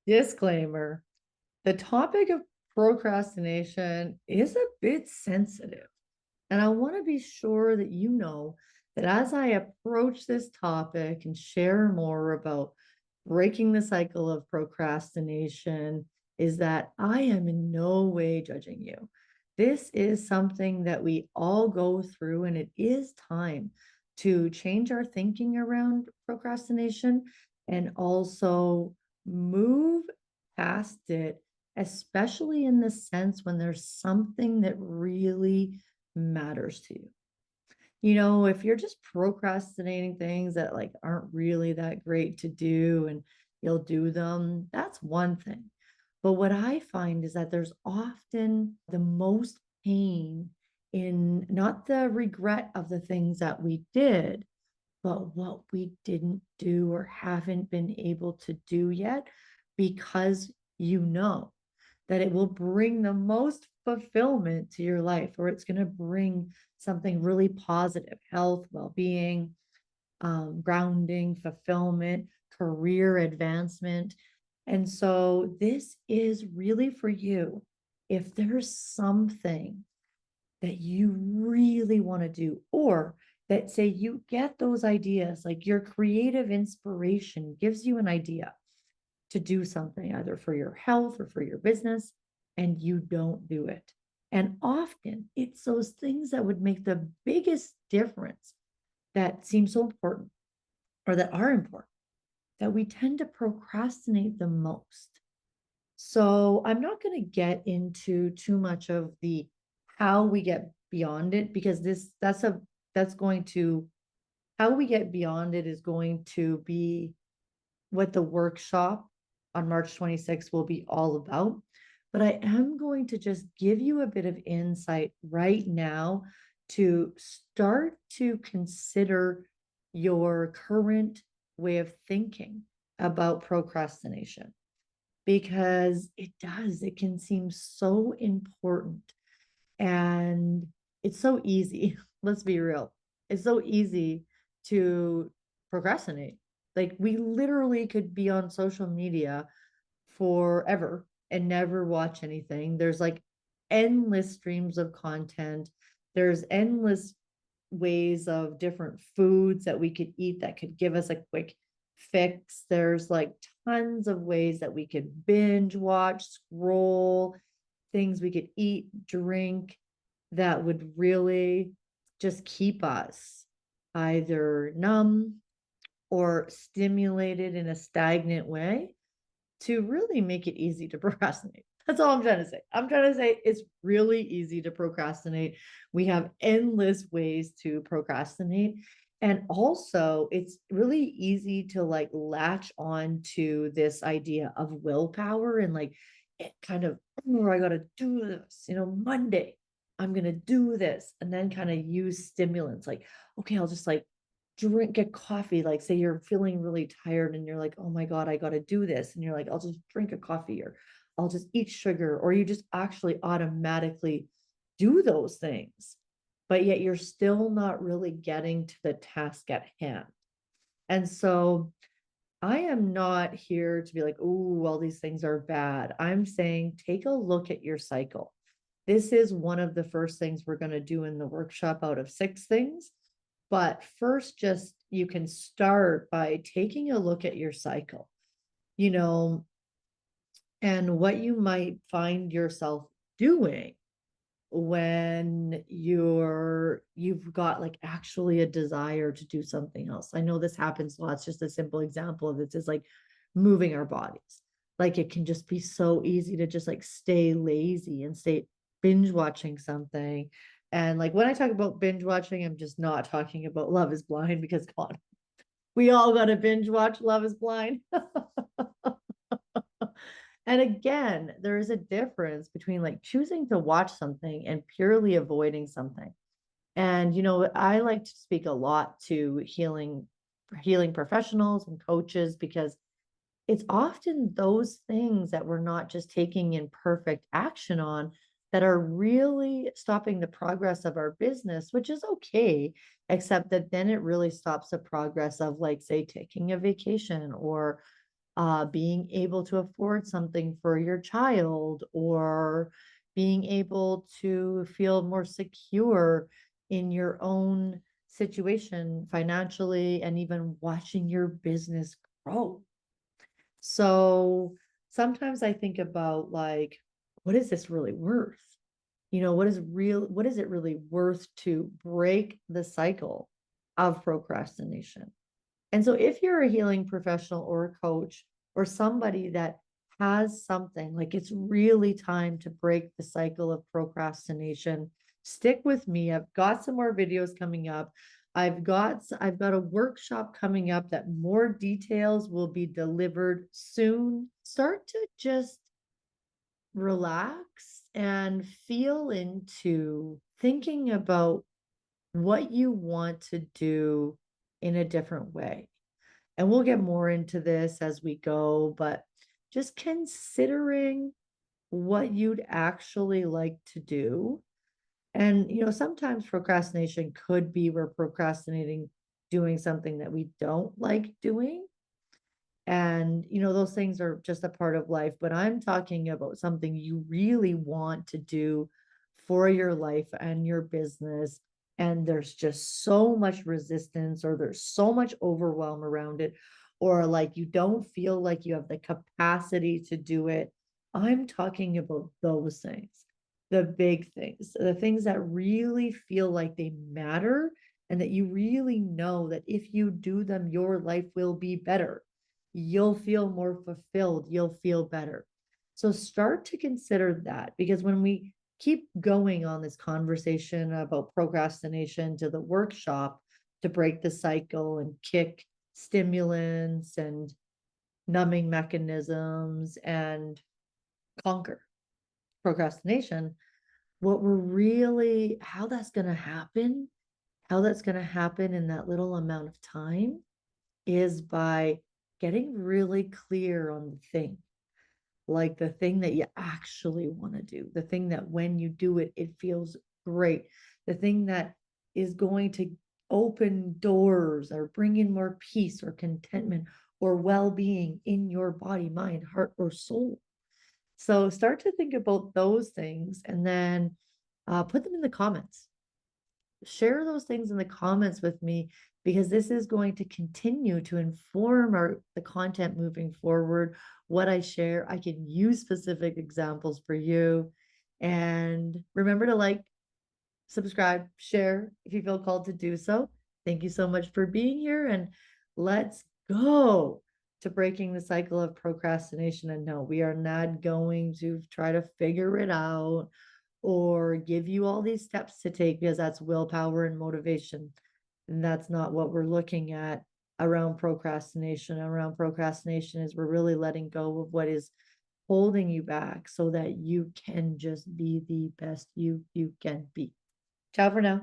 Disclaimer, the topic of procrastination is a bit sensitive. And I want to be sure that you know that as I approach this topic and share more about breaking the cycle of procrastination, is that I am in no way judging you. This is something that we all go through, and it is time to change our thinking around procrastination and also move past it, especially in the sense when there's something that really matters to you. If you're just procrastinating things that like aren't really that great to do and you'll do them, that's one thing. But what I find is that there's often the most pain in not the regret of the things that we did, but what we didn't do or haven't been able to do yet because you know that it will bring the most fulfillment to your life, or it's going to bring something really positive: health, well being, grounding, fulfillment, career advancement. And so, this is really for you. If there's something that you really want to do, or that say you get those ideas, like your creative inspiration gives you an idea to do something either for your health or for your business, and you don't do it. And often it's those things that would make the biggest difference that seem so important or that are important that we tend to procrastinate the most. So I'm not going to get into too much of the how we get beyond it, because that's going to how we get beyond it is going to be what the workshop on March 26th will be all about. But I am going to just give you a bit of insight right now to start to consider your current way of thinking about procrastination, because it can seem so important, and it's so easy. Let's be real. It's so easy to procrastinate. Like, we literally could be on social media forever and never watch anything. There's like endless streams of content. There's endless ways of different foods that we could eat that could give us a quick fix. There's like tons of ways that we could binge watch, scroll, things we could eat, drink that would really just keep us either numb or stimulated in a stagnant way to really make it easy to procrastinate. That's all I'm trying to say. I'm trying to say it's really easy to procrastinate. We have endless ways to procrastinate. And also, it's really easy to like latch on to this idea of willpower and like it kind of, oh, I got to do this, Monday, I'm going to do this. And then kind of use stimulants like, okay, I'll just like get coffee. Like, say you're feeling really tired and you're like, oh my God, I got to do this. And you're like, I'll just drink a coffee, or I'll just eat sugar, or you just actually automatically do those things, but yet you're still not really getting to the task at hand. And so I am not here to be like, oh, all these things are bad. I'm saying take a look at your cycle. This is one of the first things we're going to do in the workshop out of 6 things. But first, just you can start by taking a look at your cycle, you know, and what you might find yourself doing when you've got like actually a desire to do something else. I know this happens a lot. It's just a simple example of this is like moving our bodies. Like, it can just be so easy to just like stay lazy and stay binge watching something. And like, when I talk about binge watching, I'm just not talking about Love is Blind, because come on, we all got to binge watch Love is Blind. And again, there is a difference between like choosing to watch something and purely avoiding something. And I like to speak a lot to healing professionals and coaches, because it's often those things that we're not just taking in perfect action on that are really stopping the progress of our business, which is okay, except that then it really stops the progress of, like, say, taking a vacation or being able to afford something for your child, or being able to feel more secure in your own situation financially, and even watching your business grow. So sometimes I think about, like, what is this really worth? What is it really worth to break the cycle of procrastination? And so if you're a healing professional or a coach or somebody that has something like it's really time to break the cycle of procrastination, stick with me. I've got some more videos coming up. I've got a workshop coming up that more details will be delivered soon. Start to just relax and feel into thinking about what you want to do in a different way. And we'll get more into this as we go, but just considering what you'd actually like to do. And, sometimes procrastination could be we're procrastinating doing something that we don't like doing. And, those things are just a part of life, but I'm talking about something you really want to do for your life and your business. And there's just so much resistance, or there's so much overwhelm around it, or like you don't feel like you have the capacity to do it. I'm talking about those things, the big things, the things that really feel like they matter, and that you really know that if you do them, your life will be better. You'll feel more fulfilled. You'll feel better. So start to consider that, because when we keep going on this conversation about procrastination to the workshop to break the cycle and kick stimulants and numbing mechanisms and conquer procrastination, what we're really, how that's going to happen in that little amount of time is by getting really clear on the thing, like the thing that you actually want to do, the thing that when you do it, it feels great, the thing that is going to open doors or bring in more peace or contentment or well being in your body, mind, heart, or soul. So start to think about those things, and then put them in the comments. Share those things in the comments with me, because this is going to continue to inform the content moving forward. What I share, I can use specific examples for you. And remember to like, subscribe, share if you feel called to do so. Thank you so much for being here, and let's go to breaking the cycle of procrastination. And no, we are not going to try to figure it out or give you all these steps to take, because that's willpower and motivation. And that's not what we're looking at around procrastination. Around procrastination is we're really letting go of what is holding you back so that you can just be the best you can be. Ciao for now.